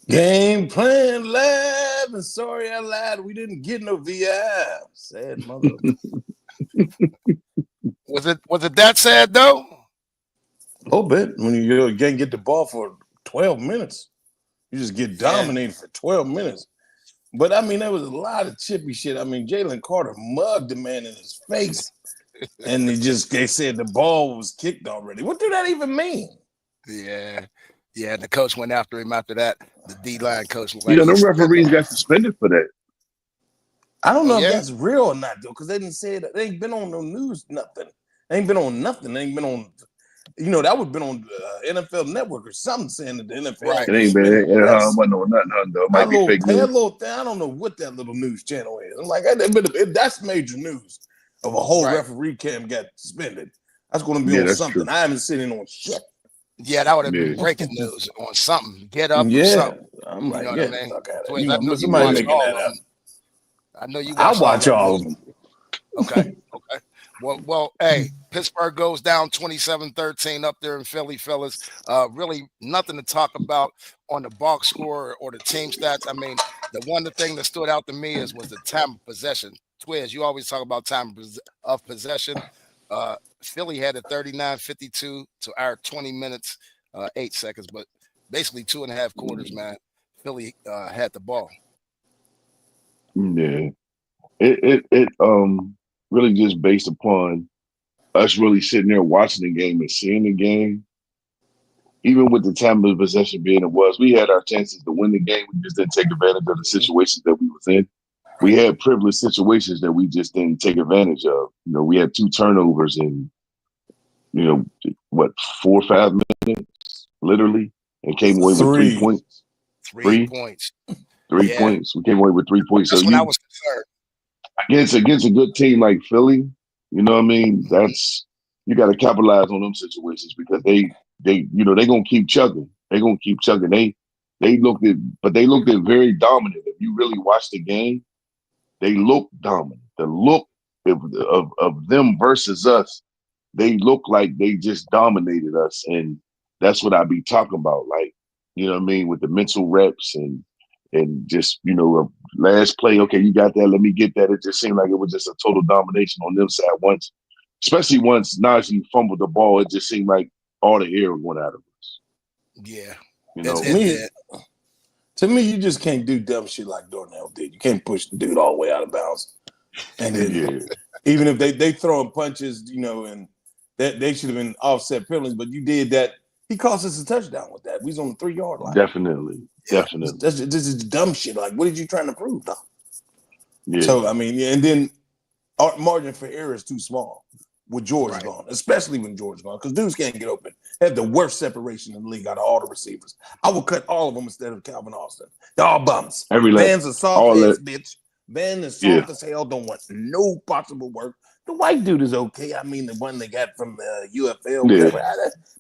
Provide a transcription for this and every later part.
Game plan live, and sorry I lied. We didn't get no VI. Sad mother. Was it that sad though? A little bit when you can't get the ball for 12 minutes. You just get Yeah. dominated for 12 minutes. But I mean, there was a lot of chippy shit. I mean, Jalen Carter mugged the man in his face, and they said the ball was kicked already. What did that even mean? Yeah. Yeah, the coach went after him after that. The D-line coach was You like, know, them he's referees got suspended for that. I don't know if yeah? that's real or not, though, because they didn't say it. They ain't been on no news, nothing. They ain't been on nothing. They ain't been on, that would have been on NFL Network or something saying that the NFL Right. It ain't been, suspended refs. wasn't on nothing, though. It That might be fake news. little thing, I don't know what that little news channel is. I'm like, that's major news of a whole Right. referee cam got suspended. That's going to be Yeah, on that's something. true. I haven't seen it on shit. Yeah, that would have been Yeah. breaking news on something. Get up or Yeah, something. I'm You like, know what yeah, I mean? fuck out of Twins, it. I know you Somebody watched making all that of up. them. I know you I watched watch all of them. them. Okay. Well, hey, Pittsburgh goes down 27-13 up there in Philly, fellas. Really nothing to talk about on the box score or the team stats. I mean, the thing that stood out to me was the time of possession. Twiz, you always talk about time of possession. Philly had a 39-52 to our 20 minutes, 8 seconds, but basically 2.5 quarters, man. Philly had the ball. Yeah. It really just based upon us really sitting there watching the game and seeing the game. Even with the time of possession being it was, we had our chances to win the game. We just didn't take advantage of the situations that we was in. We had privileged situations that we just didn't take advantage of. You know, we had 2 turnovers in, what, 4 or 5 minutes, literally, and came away with 3 3. points. 3 points. 3 Yeah. points. We came away with 3 points. That's So when I was concerned. against a good team like Philly, you know what I mean? You got to capitalize on them situations because they gonna keep chugging. They gonna keep chugging. They looked at very dominant. If you really watch the game, they look dominant. The look of them versus us, they look like they just dominated us, and that's what I be talking about. Like, you know what I mean, with the mental reps and just a last play. Okay, you got that. Let me get that. It just seemed like it was just a total domination on them side once, especially once Najee fumbled the ball. It just seemed like all the air went out of us. Yeah. To me, you just can't do dumb shit like Darnell did. You can't push the dude all the way out of bounds. And then even if they throwing punches, and that they should have been offset penalties, but you did that. He cost us a touchdown with that. We was on the 3-yard line. Definitely. This is dumb shit. Like, what are you trying to prove, though? Yeah. So, I mean, and then our margin for error is too small with George gone, especially when George gone, because dudes can't get open. They have the worst separation in the league out of all the receivers. I would cut all of them instead of Calvin Austin. They're all bums. Van's a soft ass bitch. Van is soft as hell, don't want no possible work. The white dude is okay. I mean, the one they got from the UFL, whatever.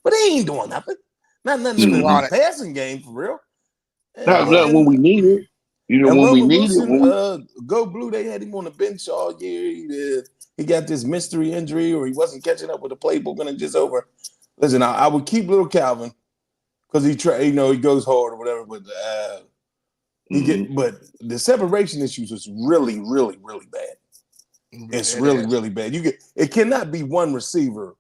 But they ain't doing nothing. Not nothing in the passing game for real. Not when we need it. When we Roman need Wilson, it. Go Blue, they had him on the bench all year. He got this mystery injury, or he wasn't catching up with the playbook, and it's just over. Listen, I would keep little Calvin because he goes hard or whatever. But but the separation issues is really, really, really bad. It's really bad. It cannot be one receiver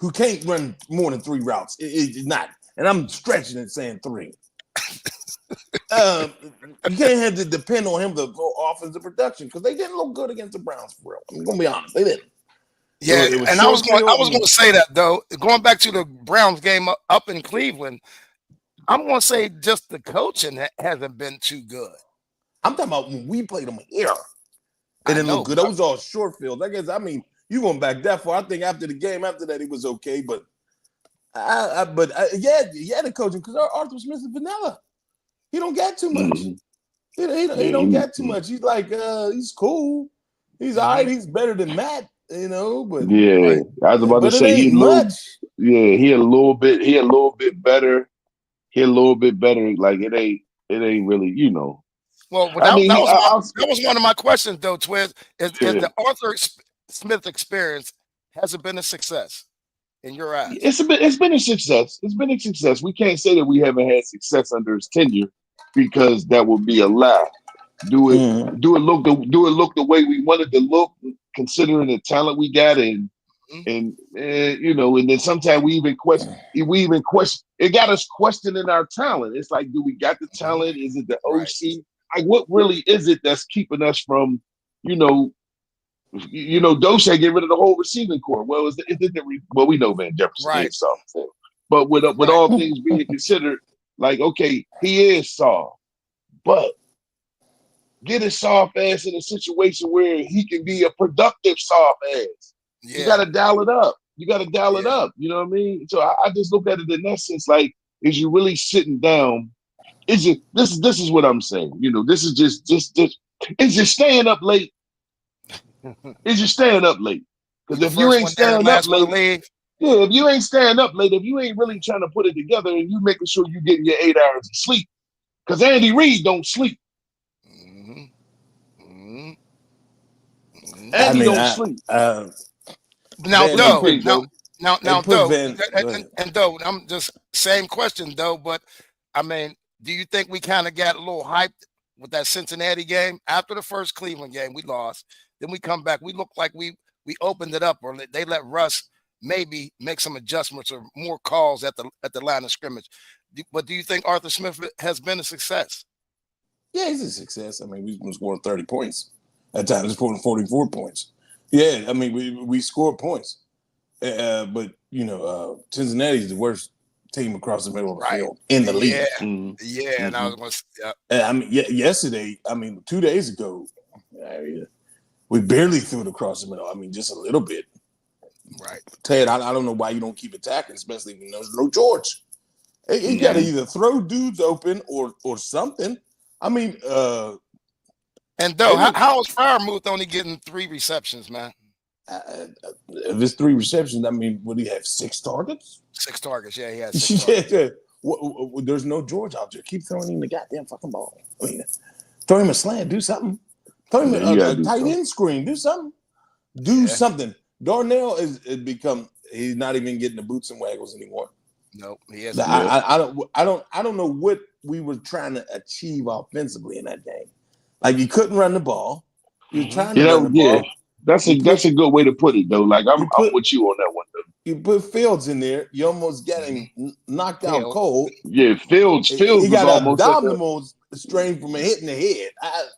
who can't run more than 3 routes. It's not, and I'm stretching it saying 3. You can't have to depend on him to go offensive production because they didn't look good against the Browns for real. I'm gonna be honest, they didn't. Yeah, and I was going to say that though. Going back to the Browns game up in Cleveland, I'm going to say just the coaching hasn't been too good. I'm talking about when we played them here. It didn't look good. Those all short fields. You going back that far. I think after the game, after that, it was okay. But the coaching because Arthur Smith is vanilla. He don't got too much. He don't got too much. He's like, he's cool. He's all right. He's better than Matt, but I was about to say he much. He a little bit better. He a little bit better. Like it ain't really, Well, that was one of my questions though, Twiz. Is the Arthur Smith experience has it been a success in your eyes? It's been a success. It's been a success. We can't say that we haven't had success under his tenure. because that would be a lie. Do it look the way we wanted to look, considering the talent we got, and you know, and then sometimes we even question. It got us questioning our talent. It's like, do we got the talent? Is it the OC? Like, what really is it that's keeping us from, Doce get rid of the whole receiving core? Well, we know Van Jefferson is soft, but with all things being considered, like, okay, he is soft, but get his soft ass in a situation where he can be a productive soft ass. Yeah. You got to dial it up. You know what I mean? So I just look at it in that sense, like, is you really sitting down? Is it this is what I'm saying? This is just is you staying up late? Is you staying up late? Because if you ain't staying up late, if you ain't staying up late, if you ain't really trying to put it together and you making sure you getting your 8 hours of sleep, because Andy Reid don't sleep. Andy don't sleep. Though, I'm just same question though, but I mean, do you think we kind of got a little hyped with that Cincinnati game? After the first Cleveland game, we lost. Then we come back. We look like we opened it up, or they let Russ maybe make some adjustments or more calls at the line of scrimmage. But do you think Arthur Smith has been a success? Yeah, he's a success. I mean, we've been scoring 30 points. At times, scoring 44 points. Yeah, I mean, we scored points. But, Cincinnati's the worst team across the middle of the field in the league. Yeah, and I was going to I mean, yesterday, 2 days ago, we barely threw it across the middle. I mean, just a little bit. Right. Ted, I don't know why you don't keep attacking, especially when there's no George. You got to either throw dudes open or something. I mean, and though, how is Freiermuth only getting 3 receptions, man? If it's 3 receptions, I mean, would he have 6 targets? 6 targets, yeah, he has 6 targets. Yeah. There's no George out there. Keep throwing him the goddamn fucking ball. I mean, throw him a slant, do something. Throw him a tight end screen, do something. Do something. Darnell has become, he's not even getting the boots and waggles anymore. Nope, he hasn't. I don't know what we were trying to achieve offensively in that game. Like, you couldn't run the ball. You're trying to run the ball. That's a good way to put it, though. Like, I'm with you on that one, though. You put Fields in there, you almost get him knocked out cold. Yeah, Fields he was got almost abdominal strain from hitting the head.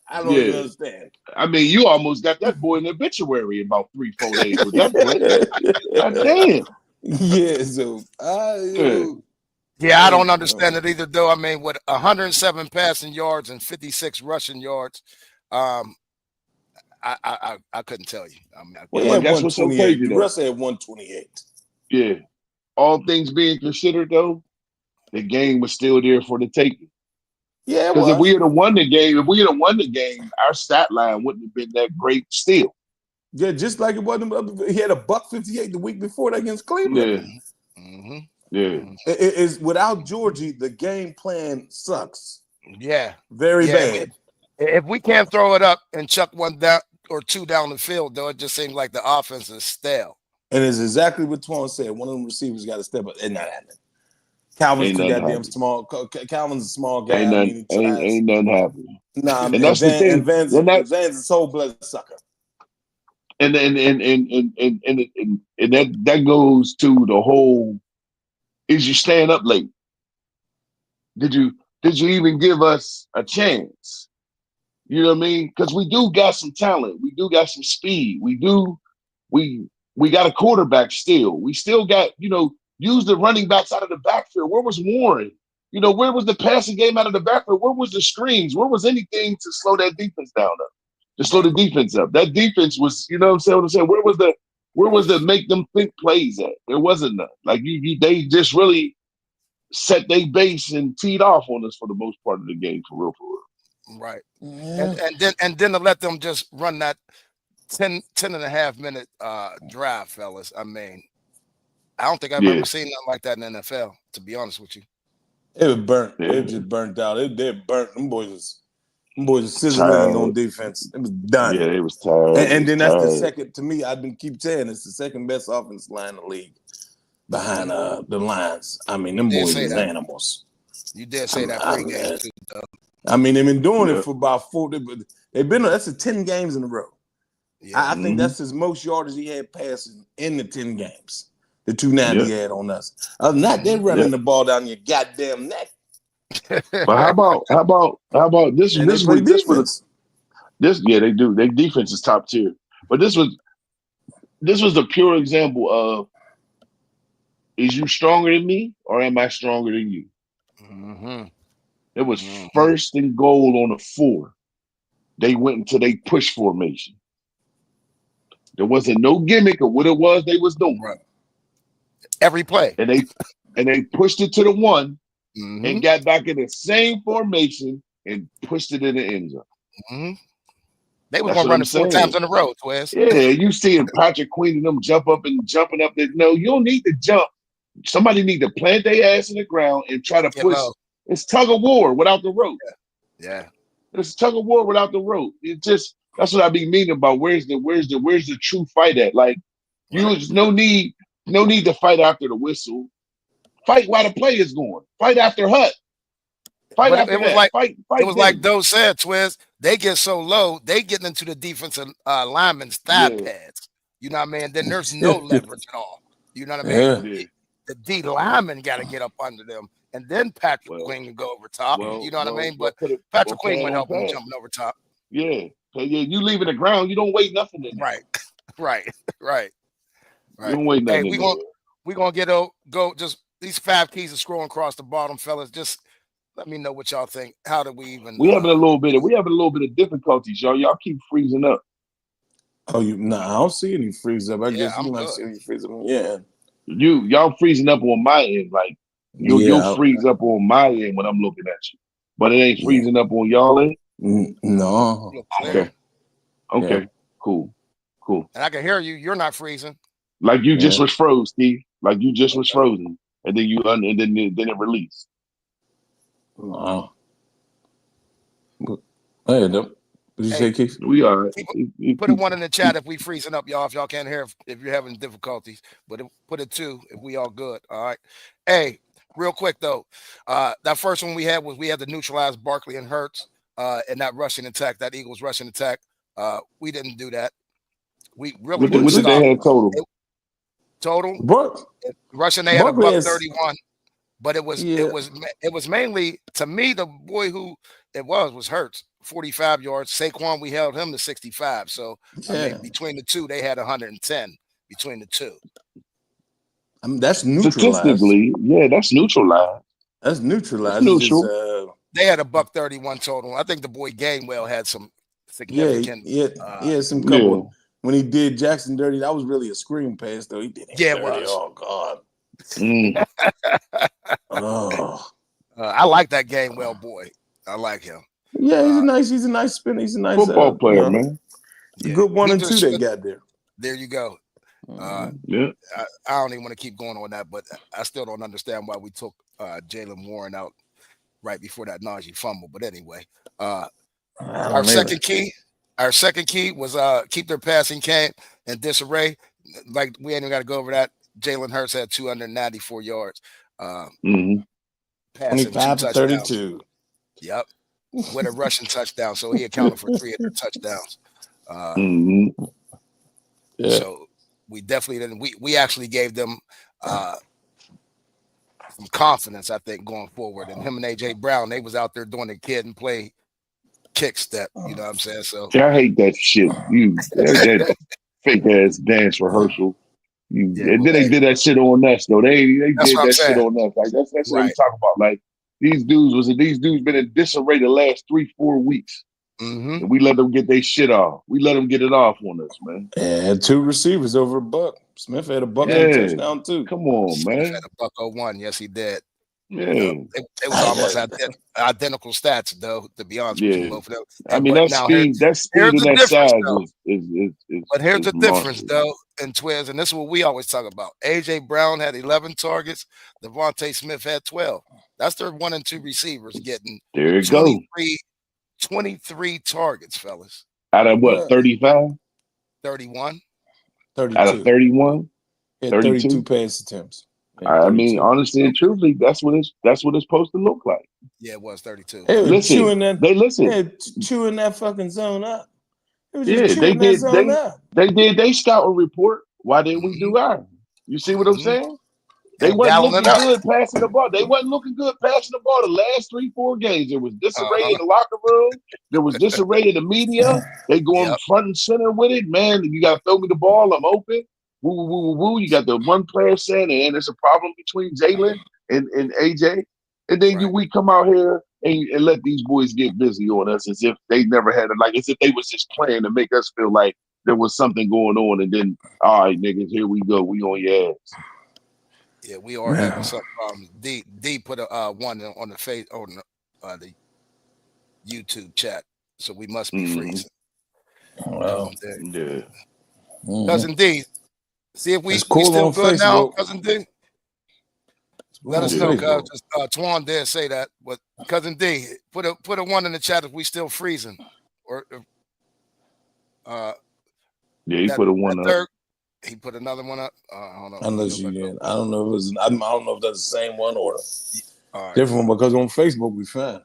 I don't even understand. I mean, you almost got that boy in the obituary in about 3-4 days with that boy. God damn. Yeah, so I don't understand it either, though. I mean, with 107 passing yards and 56 rushing yards, I couldn't tell you. I mean, that's what's so crazy, though. Russ had 128. Yeah. All things being considered, though, the game was still there for the taking. Yeah, because if we had won the game, our stat line wouldn't have been that great still. Yeah, just like it wasn't. He had $158 the week before that against Cleveland. Yeah. It's without Georgie, the game plan sucks. Yeah, very bad. If we can't throw it up and chuck 1 down or 2 down the field, though, it just seems like the offense is stale. And it's exactly what Twan said. One of them receivers got to step up. It's not happening. Calvin's goddamn small. Calvin's a small guy. Ain't nothing happening. Nah, and that's the thing. Van's a soul-blooded sucker. And that goes to the whole: is you staying up late? Did you even give us a chance? You know what I mean? Because we do got some talent. We do got some speed. We got a quarterback still. We still got, use the running backs out of the backfield. Where was Warren? Where was the passing game out of the backfield? Where was the screens? Where was anything to slow that defense down up? To slow the defense up. That defense was, what I'm saying? Where was the make them think plays at? There wasn't none. Like they just really set their base and teed off on us for the most part of the game, for real. Right. Yeah. And then to let them just run that 10 and a half minute drive, fellas. I mean, I don't think I've ever seen nothing like that in the NFL, to be honest with you. It was burnt. Yeah. It just burnt out. They're burnt. Them boys are sizzling on defense. It was done. Yeah, it was tired. And then that's the second, to me, I've been keep saying it's the second best offensive line in the league behind the lines. I mean, them boys is animals. You did say that pregame too, though. I mean, they've been doing Yeah. it for about 4. They've been. That's a 10 games in a row. Yeah. I think that's his most yardage he had passing in the 10 games. The 290 he had on us. Other than that, they're running the ball down your goddamn neck. But how about this? And they This play was this was defense. this. Yeah, they do. Their defense is top tier. But this was a pure example of: is you stronger than me, or am I stronger than you? Mm-hmm. It was first and goal on the 4. They went into they push formation. There wasn't no gimmick of what it was they was doing. Right. Every play. And they pushed it to the 1 and got back in the same formation and pushed it in the end zone. Mm-hmm. They were going to run it 4 times in a row, Twiz. Yeah, you seeing Patrick Queen and them jumping up there. No, you don't need to jump. Somebody need to plant their ass in the ground and try to push. It's tug of war without the rope. Yeah. It's tug of war without the rope. It just that's what I be meaning about. Where's the true fight at? Like, there's no need to fight after the whistle. Fight while the play is going. Fight after Hut. Fight after it was that. like fight it was them. like Doe said, Twiz. They get so low, they getting into the defensive lineman's thigh pads. You know what I mean? Then there's no leverage at all. You know what I mean? Yeah. The D lineman got to get up under them, and then Patrick Queen can go over top. You know what I mean? But Patrick Queen would help him jumping over top. Yeah. So you leaving the ground, you don't weigh nothing in there. Right. You don't weigh nothing. Hey, we're gonna go just these 5 keys are scrolling across the bottom, fellas. Just let me know what y'all think. How do we even we having a little bit of difficulties, y'all. Y'all keep freezing up. Oh, I don't see any freeze up. I guess I'm you might good. see any freeze up. Yeah. Y'all freezing up on my end. Like you'll freeze up on my end when I'm looking at you. But it ain't freezing up on y'all end? No. Okay. Yeah. Cool. And I can hear you. You're not freezing. Like you just was froze, Steve. Like you just was frozen. And then and then it released. Wow. Hey, what did you say, Keith? We are. Put a 1 in the chat if we freezing up, y'all. If y'all can't hear, if you're having difficulties. But put a 2 if we all good. All right. Hey, real quick though, that first one we had to neutralize Barkley and Hurts, and that rushing attack, that Eagles rushing attack. We didn't do that. We really what did they have total? Rushing, they had a $131. But it was mainly, to me, the boy who it was Hurts, 45 yards. Saquon, we held him to 65. So I mean, between the two, they had 110 between the two. I mean, that's neutralized. Statistically, that's neutralized. That's neutralized. That's neutral. They had a $131 total. I think the boy Gainwell had some significant. Some couple. When he did Jackson dirty, that was really a screen pass, though. He did him dirty. It was. Oh God. I like that Gainwell boy. I like him. Yeah, he's a nice spinner. He's a nice football player, man. Good 1 and 2 they got there. There you go. I don't even want to keep going on that, but I still don't understand why we took Jaylen Warren out right before that Najee fumble. But anyway, our second key was keep their passing game in disarray. Like, we ain't even got to go over that. Jalen Hurts had 294 yards. 25-32. Yep. With a rushing touchdown. So he accounted for 3 of their touchdowns. So we definitely didn't. We actually gave them some confidence, I think, going forward. And him and AJ Brown, they was out there doing the kid and play kick step. You know what I'm saying? So I hate that shit. That fake ass dance rehearsal. And then they did that shit on us though. They did that shit on us. Like that's what we talk about. Like these dudes been in disarray the last 3-4 weeks. And we let them get their shit off. We let them get it off on us, man. Yeah, 2 receivers over a buck. Smith had a buck and a touchdown too. Come on, man. Smith had a $101. Yes, he did. Yeah. It was almost identical stats, though, to be honest with you, both of them. I mean, that speed and that size is but here's the difference, though, in Twiz, and this is what we always talk about. AJ Brown had 11 targets. Devontae Smith had 12. That's their 1 and 2 receivers getting 23 targets, fellas. Out of what, 35? 31. 32. Out of 31? 32 pass attempts. I mean, honestly and truthfully, that's what it's supposed to look like. Yeah, it was 32. They were Listen, chewing that. they listen. They were chewing that fucking zone up. They were Yeah, just they chewing that did. zone up. They did. They scouting report. Why didn't we do ours? You see what I'm Mhm. saying? They And wasn't dialing it looking up. good passing the ball. They wasn't looking good passing the ball the last 3-4 games. There was disarray Uh-huh. in the locker room. There was disarray in the media. They going Yep. front and center with it. Man, you got to throw me the ball. I'm open. Woo, woo, woo, woo, woo. You got the one player saying, and it's a problem between Jalen and AJ. And then Right. we come out here and let these boys get busy on us as if they never had it. Like as if they was just playing to make us feel like there was something going on. And then, all right, niggas, here we go. We on your ass. Yeah, we are having some problems. D put a one on the YouTube chat, so we must be freezing. Well, Yeah. Cousin D, see if we It's cool still on good now, Facebook. Cousin D. Let on us know, Facebook. cuz Twan did say that. But Cousin D, put a one in the chat if we still freezing, or Yeah, he put a one up. third. He put another one up. Hold on. Unless you did. I don't know if it's. I don't know if that's the same one or All right. different one because on Facebook we fine.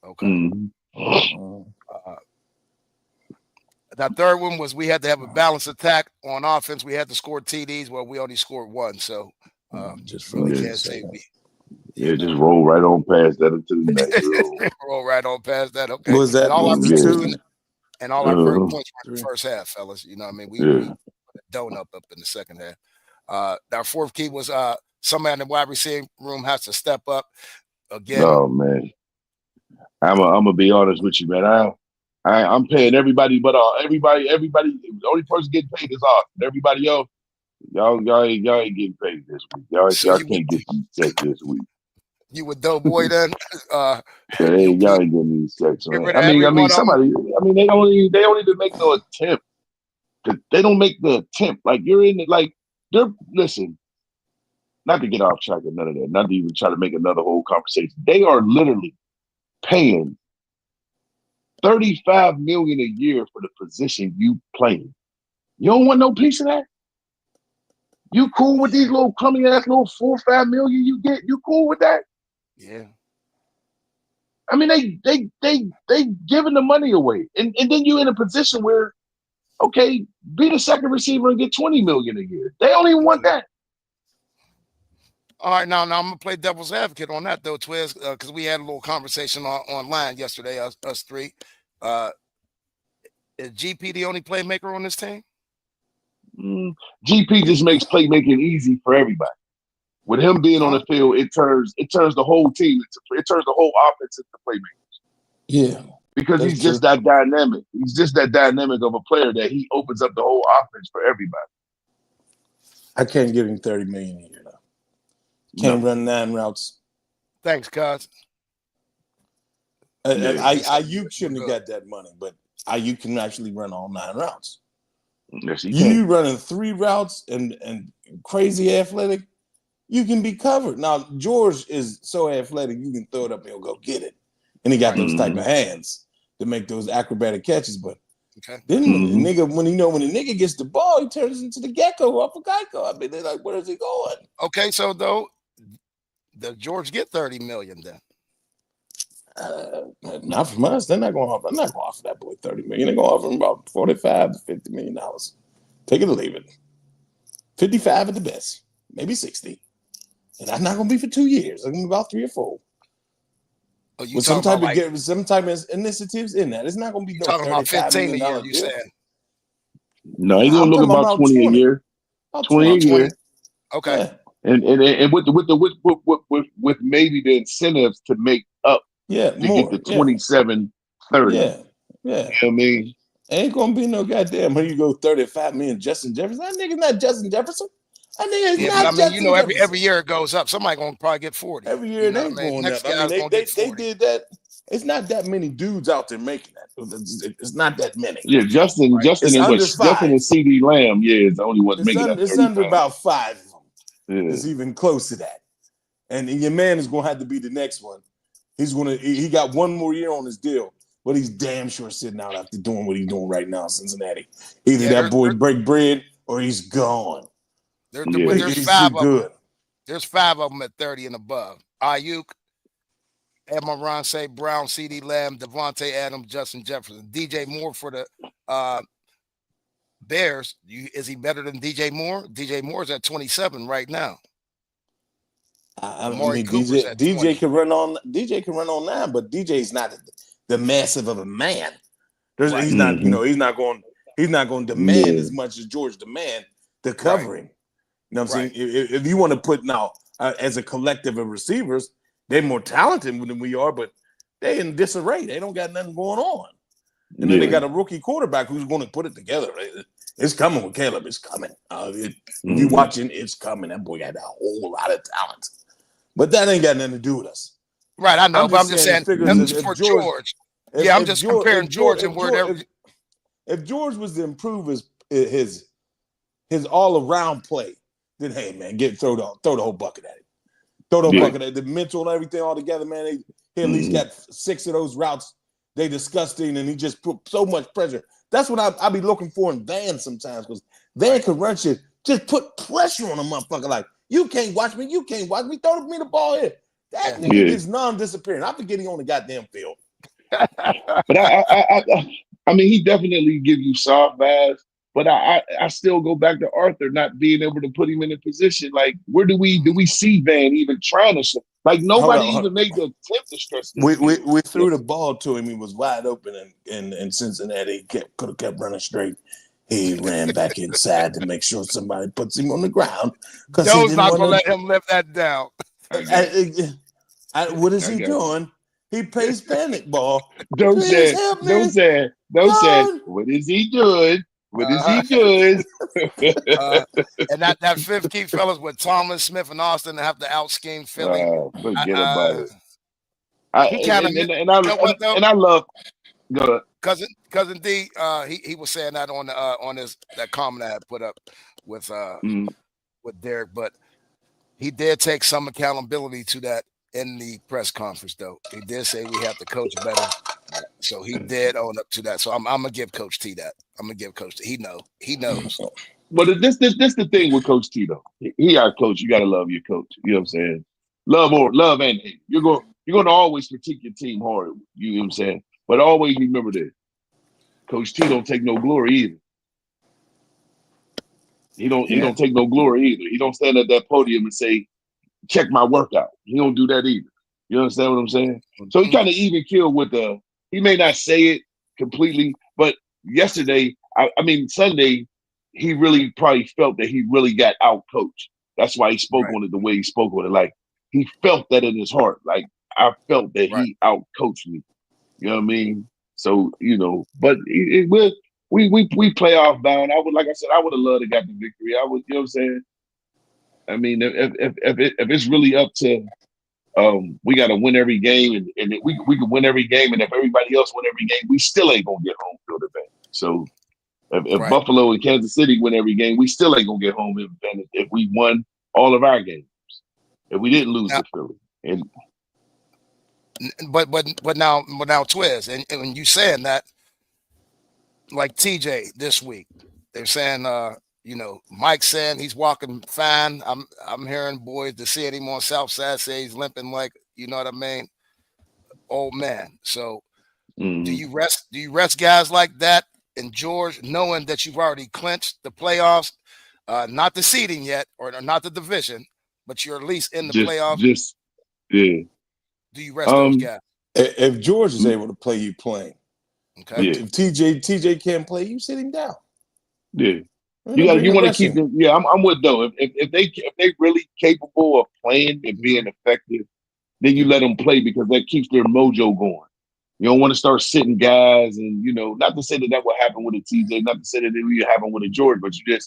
Okay. Mm-hmm. That third one was we had to have a balanced attack on offense. We had to score TDs. Well, we only scored one, so Just really Yeah. can't say we. Yeah, just roll right on past that into the next row. Roll right on past that. Okay. was that And all our was Yeah. the points, two? and all our Uh-huh. points were in the first half, fellas. You know what I mean? We Yeah. put a donut up in the second half. Our fourth key was somebody in the wide receiver room has to step up again. Oh man, I'm gonna be honest with you, man. I'm paying everybody, but everybody. The only person getting paid is us. Everybody else, y'all ain't getting paid this week. Y'all So you can't get these checks this week. You a doughboy then? Y'all ain't getting these checks, Get man. rid of every one of them. Somebody. They don't even make no attempt. They don't make the attempt. Like you're in it. Like listen. Not to get off track of none of that. Not to even try to make another whole conversation. They are literally paying $35 million a year for the position you playing. You don't want no piece of that? You cool with these little crummy ass little $4 or $5 million you get? You cool with that? Yeah. I mean, they giving the money away, and then you in a position where, okay, be the second receiver and get $20 million a year. They don't even want that. All right, now I'm gonna play devil's advocate on that though, Twiz, because we had a little conversation online yesterday, us three. Is GP the only playmaker on this team? GP just makes playmaking easy for everybody. With him being on the field, it turns the whole team it turns the whole offense into playmakers. Yeah, because he's just that dynamic. He's just that dynamic of a player that he opens up the whole offense for everybody. I can't give him $30 million a year now. Can't run 9 routes. Thanks, cuz. Ayuk shouldn't have got that money, but Ayuk can actually run all 9 routes. Yes, he can. You running 3 routes and crazy athletic, you can be covered. Now, George is so athletic, you can throw it up and he'll go get it. And he got those type of hands to make those acrobatic catches. But then when the nigga gets the ball, he turns into the gecko off of Geico. I mean, they're like, where is he going? Okay, so though, does George get $30 million then? Not from us. They're not going to offer. I'm not going to offer that boy $30 million. They're going to offer him about $45 to $50 million. Take it or leave it. 55 at the best, maybe 60. And that's not going to be for 2 years. It's going to be about 3 or 4. Oh, you with some type of initiatives in that. It's not going to be no talking about 15 million a year. You saying? No, he's going to look about 20 a year. 20 a year. Okay. Yeah. And with maybe the incentives to make up to more, get the 27, 30. Yeah. You know what I mean? Ain't gonna be no goddamn when you go 35 million Justin Jefferson. That nigga's not Justin Jefferson. That nigga is not Justin Jefferson. every year it goes up. Somebody gonna probably get 40. Every year it ain't going up. I mean, they did that. It's not that many dudes out there making that. It's not that many. Yeah, Justin and CeeDee Lamb, is the only ones making that. It's under about 5 of them. Yeah. It's even close to that. And your man is gonna have to be the next one. He got 1 more year on his deal, but he's damn sure sitting out after doing what he's doing right now in Cincinnati. Either that boy break bread or he's gone. There's 5 of them. There's 5 of them at 30 and above. Ayuk, Amon St. Brown, C.D. Lamb, Devontae Adams, Justin Jefferson. DJ Moore for the Bears. Is he better than DJ Moore? DJ Moore's at 27 right now. I Amari mean, Cooper's at 20. DJ can run on 9, but DJ's not the massive of a man. Right. He's not, he's not going to demand as much as George demand the covering. You know what I'm saying? If you want to put now as a collective of receivers, they're more talented than we are, but they in disarray. They don't got nothing going on. And then they got a rookie quarterback who's going to put it together. It's coming with Caleb. It's coming. If you watching, it's coming. That boy got a whole lot of talent. But that ain't got nothing to do with us. Right, I know, but I'm just saying for George. I'm just comparing George and where if George was to improve his all-around play, then hey man, throw the whole bucket at it. Throw the whole bucket at it. The mental and everything all together, man. He at least got 6 of those routes. They disgusting, and he just put so much pressure. That's what I be looking for in Van sometimes, because Van can run shit. Just put pressure on a motherfucker. Like, you can't watch me. You can't watch me. Throw me the ball here. That nigga is non-disappearing. I forget he on the goddamn field. But I mean, he definitely give you soft vibes. But I still go back to Arthur not being able to put him in a position. Like, where do we see Van even trying to? Like, nobody even made the attempt to stress this. We threw the ball to him. He was wide open, and in Cincinnati, could have kept running straight. He ran back inside to make sure somebody puts him on the ground. Joe's not gonna let him lift that down. What is he doing? He plays panic ball. Don't say. What is he doing? What is he doing? And that fifth key, fellas, with Thomas, Smith, and Austin have to out scheme Philly. Forget about it. I love. Go ahead. Cousin D, he was saying that on that comment I had put up with Derek, but he did take some accountability to that in the press conference, though. He did say we have to coach better. So he did own up to that. So I'm gonna give Coach T that. I'm gonna give Coach T. He knows. But this the thing with Coach T though. He our coach. You gotta love your coach. You know what I'm saying? Love and hate. You're gonna always critique your team hard. You know what I'm saying? But always remember this. Coach T don't take no glory either. He don't take no glory either. He don't stand at that podium and say, check my workout. He don't do that either. You understand what I'm saying? So he kind of even killed with he may not say it completely, but yesterday, Sunday, he really probably felt that he really got out coached. That's why he spoke on it the way he spoke on it. Like, he felt that in his heart. Like, I felt that he out coached me. You know what I mean? So, but we playoff bound. I would have loved to got the victory. I would, you know what I'm saying? I mean, if it's really up to we got to win every game, and we can win every game, and if everybody else win every game, we still ain't gonna get home field advantage. So if Buffalo and Kansas City win every game, we still ain't gonna get home advantage if we won all of our games. If we didn't lose to Philly, but now Twiz, and when you saying that, like TJ this week, they're saying Mike saying he's walking fine. I'm hearing boys to see him on Southside say he's limping like, you know what I mean, old man. So do you rest guys like that and George, knowing that you've already clinched the playoffs, not the seeding yet or not the division, but you're at least in the playoffs? Do you rest those guys? If George is able to play, you playing. Okay. If TJ can't play, you sit him down. Yeah. You want to keep them. Yeah, I'm with though. If they really capable of playing and being effective, then you let them play because that keeps their mojo going. You don't want to start sitting guys, and not to say that will happen with a TJ, not to say that it will happen with a George, but you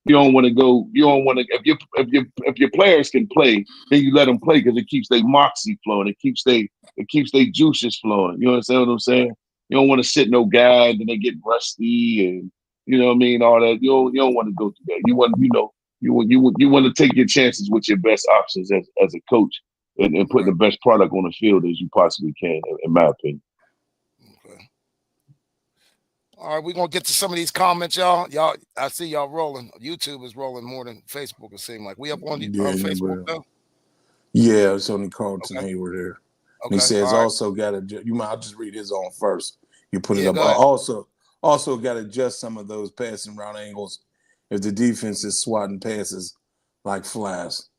don't want to go. You don't want to. If your players can play, then you let them play because it keeps their moxie flowing. It keeps their juices flowing. You understand what I'm saying? You don't want to sit no guy and then they get rusty and. You know what I mean? All that you don't want to go through that. You want you want to take your chances with your best options as a coach and put the best product on the field as you possibly can, in my opinion. Okay. All right, we're gonna get to some of these comments, y'all. I see y'all rolling. YouTube is rolling more than Facebook. It seems like we up on Facebook though. Yeah, it's only Carlton Hayward here. He Okay. says All right. also got to. You might. I'll just read his on first. You put it Yeah, up. go ahead. Also got to adjust some of those passing route angles if the defense is swatting passes like flies.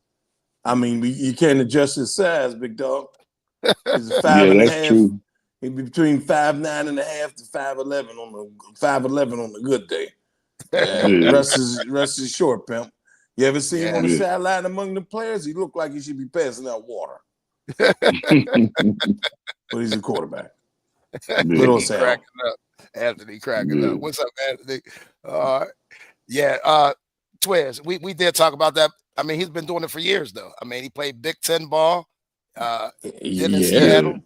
I mean, you can't adjust his size, big dog. He's a five Yeah, and a that's half. true. He'd be between 5'9.5" to 5'11" on the 5'11" on the good day. Yeah. Russ is short, pimp. You ever see him Yeah. on the Yeah. sideline among the players? He looked like he should be passing out water, but he's a quarterback. Little He Sal. cracking up. Anthony cracking Yeah. up. What's up, Anthony? Yeah, Twiz, we did talk about that. I mean, he's been doing it for years, though. I mean, he played Big Ten ball, did in Yeah. Seattle.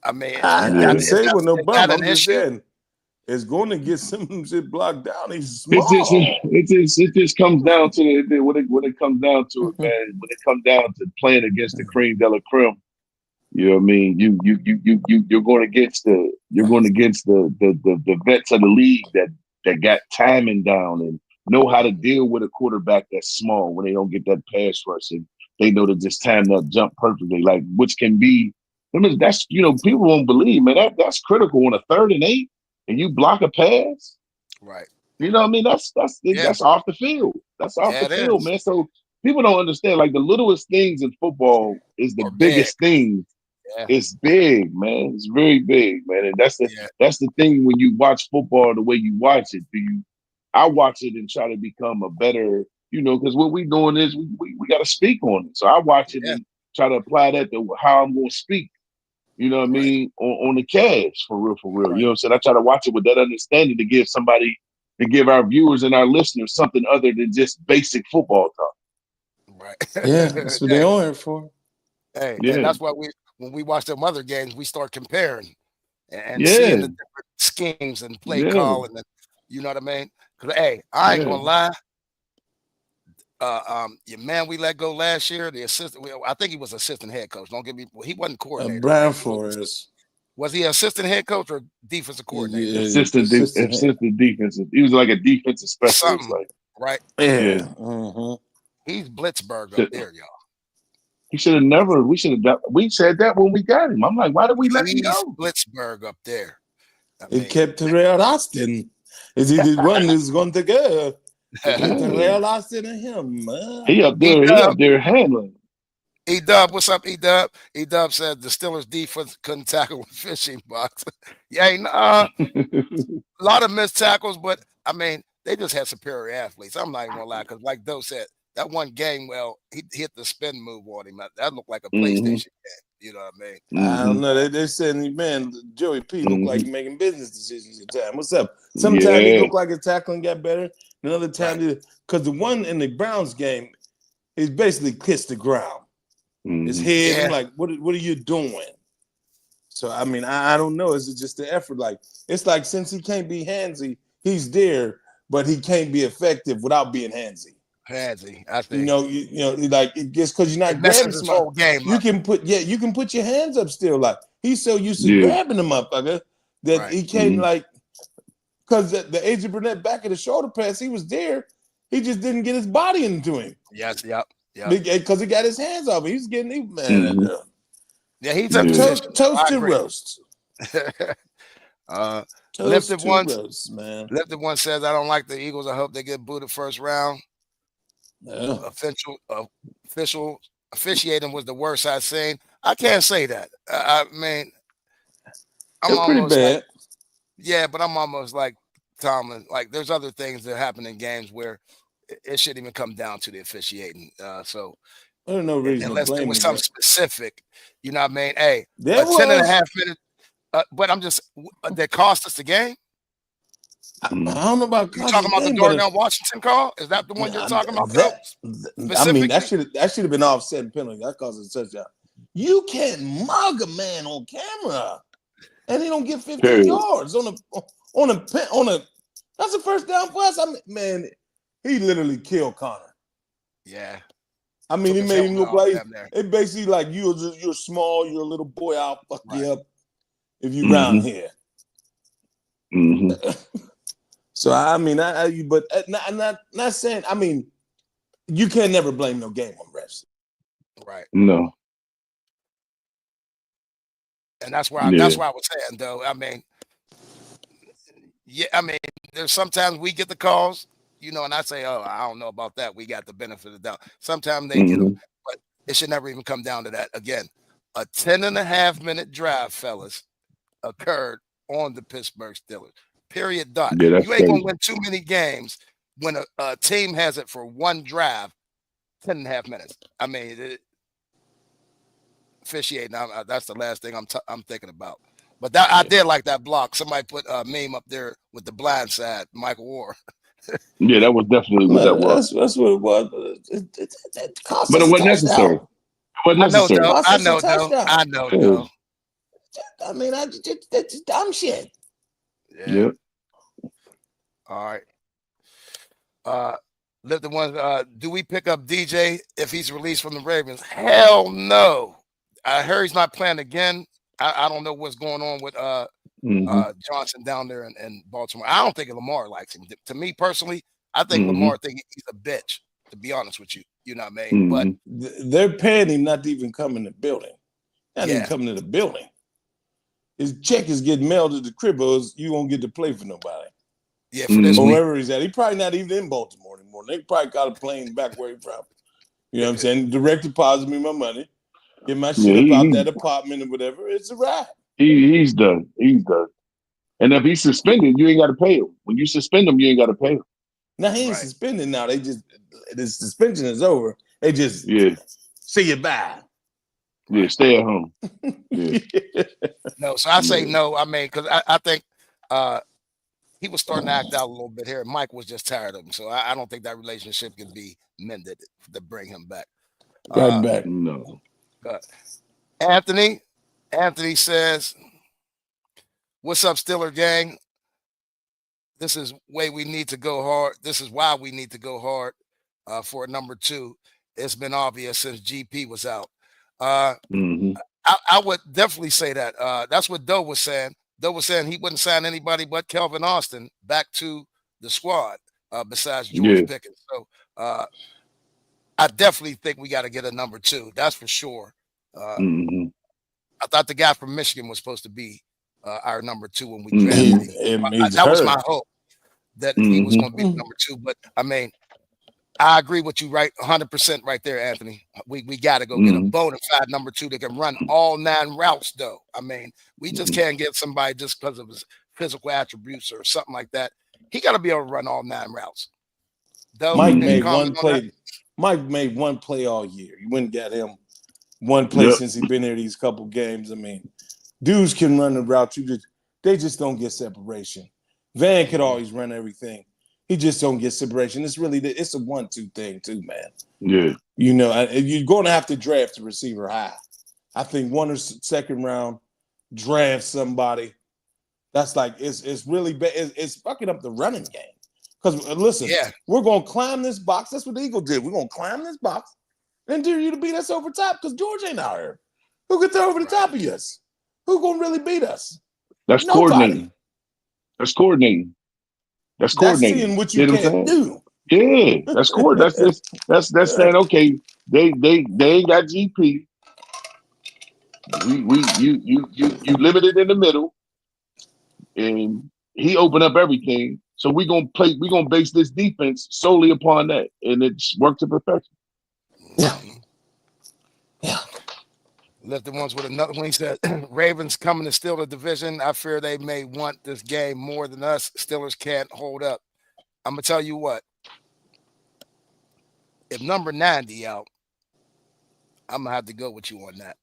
I mean, I Yeah. didn't say with no is bump. that I'm an just issue? saying it's going to get some shit blocked down. He's It small. just comes down to when it comes down to it, man. When it comes down to playing against the cream de la creme, you know what I mean. You're going against the vets of the league that got timing down and know how to deal with a quarterback that's small when they don't get that pass rush and they know to just time that jump perfectly, like which can be. I mean, that's people won't believe, man. That's critical on a 3rd and 8, and you block a pass. Right. You know what I mean? That's off the field. That's off Yeah, the it field, is. man. So people don't understand. Like the littlest things in football is the Or big. biggest thing. Yeah. It's big, man. It's very big, man. And that's Yeah. the thing when you watch football the way you watch it. I watch it and try to become a better, because what we doing is we got to speak on it. So I watch it Yeah. and try to apply that to how I'm going to speak. You know what I Right. mean? On the cash, for real. Right. You know what I'm saying? I try to watch it with that understanding to give our viewers and our listeners something other than just basic football talk. Right. Yeah, that's what Hey, they're on here for. and Yeah. that's why when we watch them other games, we start comparing and Yeah. seeing the different schemes and play Yeah. call and you know what I mean? Because hey, I ain't gonna lie. Your man we let go last year, the assistant. I think he was assistant head coach. Don't get me. He wasn't coordinator. Brian Right? Flores. Was he assistant head coach or defensive coordinator? Yeah, Assistant defensive. He was like a defensive specialist. Something, Like, right? Yeah. He's Blitzberg up there, y'all. he should have never. We should have. We said that when we got him. I'm like, why did we let him He's go? Blitzberg up there. I It mean, kept Terrell Austin. Is he the one who's going to go? It kept Terrell Austin and him. He up there handling. E-Dub, what's up, E-Dub? E-Dub said the Steelers defense couldn't tackle with fishing box. Yeah, a lot of missed tackles, but I mean, they just had superior athletes. I'm not even gonna lie, because like Doe said, that one game, well, he hit the spin move on him. That looked like a PlayStation game. You know what I mean? I don't know. They said, man, Joey P looked like he making business decisions at times. What's up? Sometimes he looked like his tackling got better. Another time, because the one in the Browns game, he basically kissed the ground. His head, I'm like, what are you doing? So, I mean, I don't know. Is it just the effort? Like, it's like since he can't be handsy, he's there, but he can't be effective without being handsy. Handsy, I think. You know, like just because you're not grabbing this whole game, you can put your hands up still. Like he's so used to grabbing them up, that he can't because the AJ Burnett back of the shoulder pass, he was there, he just didn't get his body into him. Yes, yep. Because he got his hands off him. He's getting yeah, he's in position. Toast to roast. Lifted one, roast, man. Lifted one says, I don't like the Eagles. I hope they get booted first round. Yeah. Official officiating was the worst I've seen. I can't say that. I mean, I'm almost pretty bad. like, yeah, but I'm almost like Tomlin. Like, there's other things that happen in games where it shouldn't even come down to the officiating. So I don't know reason unless there was him, something specific, you know what I mean? Hey, there 10 and a half minutes. But I'm just that cost us the game. I don't know about you talking about the Darnell Washington call? Is that the one you're talking about? I mean, that should have been offset penalty. That caused a touchdown. You can't mug a man on camera, and he don't get 15 yards on a. That's a first down for us. I mean, man, he literally killed Connor. Yeah. I mean, he made him look like it basically like you're small, you're a little boy. I'll fuck you up if you round here. So I mean, but not saying. I mean, you can never blame no game on refs. Right. No. And that's where that's why I was saying, though. I mean, yeah, I mean, there's sometimes we get the calls, and I say, oh, I don't know about that. We got the benefit of the doubt. Sometimes they get them, but it should never even come down to that. Again, a 10.5-minute drive, fellas, occurred on the Pittsburgh Steelers. Period. Dot. Yeah, You ain't gonna win too many games when a team has it for one drive, 10.5 minutes. I mean, officiating. That's the last thing I'm thinking about. But I did like that block. Somebody put a meme up there with the blind side, Michael War. Yeah, that was definitely what that was. That's what it was. It cost but us it wasn't necessary. It wasn't necessary. I know, though. I mean, that's dumb shit. Yeah. All right. Live the one. Do we pick up DJ if he's released from the Ravens? Hell no. I heard he's not playing again. I don't know what's going on with Johnson down there in Baltimore. I don't think Lamar likes him. To me personally, I think Lamar thinks he's a bitch, to be honest with you. You know what I mean? But they're paying him not to even come in the building. Not even coming to the building. His check is getting mailed to the cribbos. You won't get to play for nobody. Yeah, for this week. Wherever he's at. He probably not even in Baltimore anymore. They probably got a plane back where he's from. You know what I'm saying? Direct deposit me my money. Get my shit up out that apartment or whatever. It's a wrap. He's done. He's done. And if he's suspended, you ain't got to pay him. When you suspend him, you ain't got to pay him. Now he ain't suspended now. They just the suspension is over. They just see you bye. Yeah, stay at home. Yeah. No, so I say no. I mean, because I think he was starting to act out a little bit here. Mike was just tired of him. So I don't think that relationship can be mended to bring him back. Right back. No. Anthony says, what's up, Steeler gang? This is way we need to go hard. This is why we need to go hard for a number 2. It's been obvious since GP was out. I would definitely say that. That's what Doe was saying. Doe was saying he wouldn't sign anybody but Kelvin Austin back to the squad besides George Pickens. So I definitely think we got to get a number 2. That's for sure. I thought the guy from Michigan was supposed to be our number 2 when we drafted him. That was my hope that he was going to be number 2. But I mean, I agree with you 100% right there, Anthony. We got to go get a bona fide number 2 that can run all 9 routes, though. I mean, we just can't get somebody just because of his physical attributes or something like that. He got to be able to run all 9 routes. Though Mike made one play. Mike made one play all year. You wouldn't get him one play since he's been here these couple games. I mean, dudes can run the route. They just don't get separation. Van could always run everything. He just don't get separation. It's a 1-2 thing too, man. Yeah. You know, you're going to have to draft a receiver high. I think 1 or 2nd round, draft somebody. That's like it's really bad. It's fucking up the running game. Because listen, we're gonna climb this box. That's what the Eagles did. We're gonna climb this box and dare you to beat us over top because George ain't out here. Who could throw over the top of us? Who gonna really beat us? That's coordinating. That's coordinating. That's coordinating. That's seeing what you can't do. Yeah, that's coordinating. That's saying, okay, they ain't got GP. You limited in the middle, and he opened up everything. So we're gonna base this defense solely upon that, and it's worked to perfection. Yeah. Left the ones with another one. He said, Ravens coming to steal the division. I fear they may want this game more than us. Steelers can't hold up. I'm going to tell you what. If number 90 out, I'm going to have to go with you on that.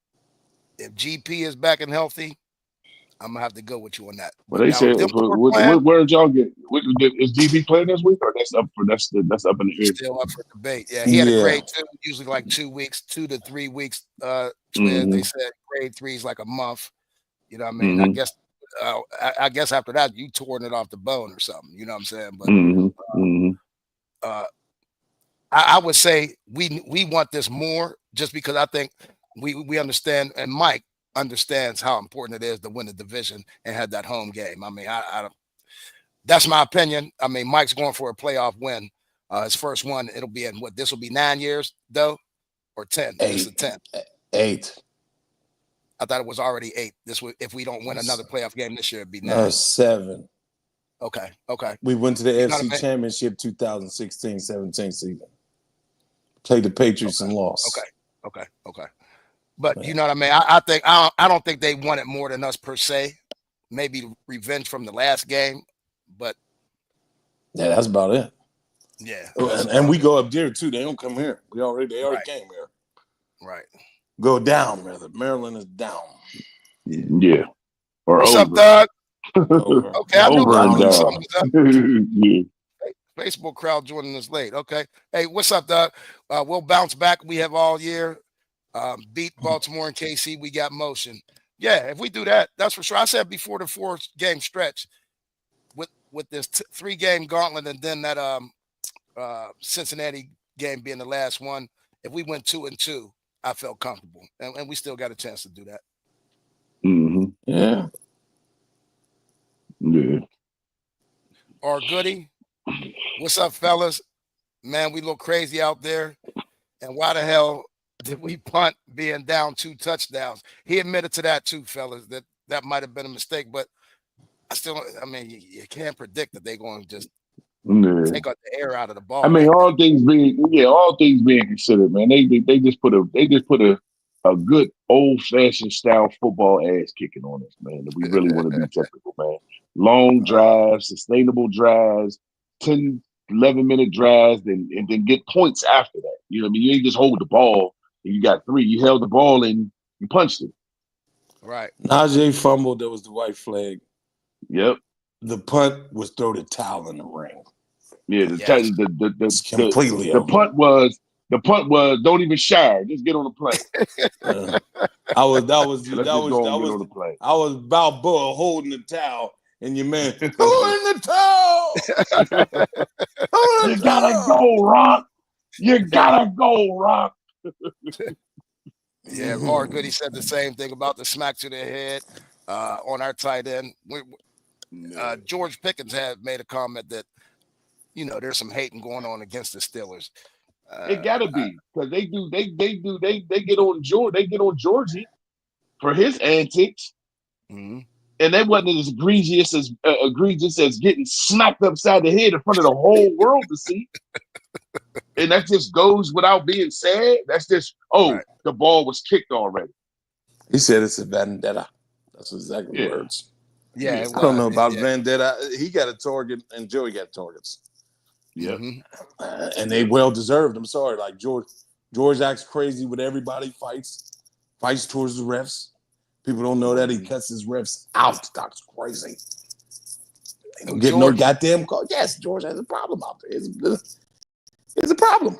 If GP is back and healthy, I'm going to have to go with you on that. Well, they said, where did y'all get? Is GP playing this week, or that's up in the air? Still up for debate. Yeah, he had a grade 2, usually like 2 weeks, 2 to 3 weeks. They said grade 3 is like a month. You know what I mean? I guess after that, you torn it off the bone or something. You know what I'm saying? But I would say we want this more just because I think we understand, and Mike understands how important it is to win the division and have that home game. I mean, I don't. That's my opinion. I mean, Mike's going for a playoff win. His first one. It'll be in what? This will be 9 years, though, or 10. 8. 10. 8. I thought it was already 8. If we don't win another playoff game this year, it'd be 9. 7. Okay. We went to the You know what FC I mean? Championship 2016-17 season. Played the Patriots and lost. Okay. But you know what I mean? I don't think they wanted more than us per se. Maybe revenge from the last game, but yeah, that's about it. Yeah. And we go up there too. They don't come here. They already came here. Right. Go down, rather. Maryland is down. Yeah. Or What's over. up, Doug? Over. Okay, I knew Over and down. something was up. Yeah. Facebook crowd joining us late. Okay. Hey, what's up, Doug? We'll bounce back. We have all year. Beat Baltimore and KC. We got motion. Yeah, if we do that, that's for sure. I said before the 4-game stretch with this 3-game gauntlet and then that Cincinnati game being the last one, if we went 2-2, I felt comfortable. And we still got a chance to do that. Mm-hmm. Yeah. Yeah. Or Goody. What's up, fellas? Man, we look crazy out there. And why the hell did we punt being down 2 touchdowns? He admitted to that too, fellas, that might have been a mistake. But I mean, you can't predict that they're going to just take out the air out of the ball. I mean, all things being considered, man, they just put a good old-fashioned style football ass kicking on us, man. That we really want to be technical, man. Long drives, sustainable drives, 10, 11-minute drives, and then get points after that. You know what I mean? You ain't just hold the ball and you got 3. You held the ball and you punched it. Right. Najee fumbled. That was the white flag. Yep. The punt was throw the towel in the ring. Yeah. Completely the over. punt was don't even shy. Just get on the plane. I was Balboa holding the towel, and your man, who in the towel? You gotta go, Rock. You gotta go, Rock. Yeah, Roy Goody said the same thing about the smack to their head on our tight end. George Pickens had made a comment that, there's some hating going on against the Steelers. It gotta be because they get on George. They get on Georgie for his antics, and that wasn't as egregious as getting smacked upside the head in front of the whole world to see. And that just goes without being said. That's just the ball was kicked already. He said it's a vendetta. That's exactly the words. Yeah, I don't know about vendetta. He got a target, and Joey got targets. Yeah, and they well deserved. I'm sorry, like George acts crazy with everybody. Fights towards the refs. People don't know that he cuts his refs out. That's crazy. They don't get no goddamn call. Yes, George has a problem out there. It's a problem.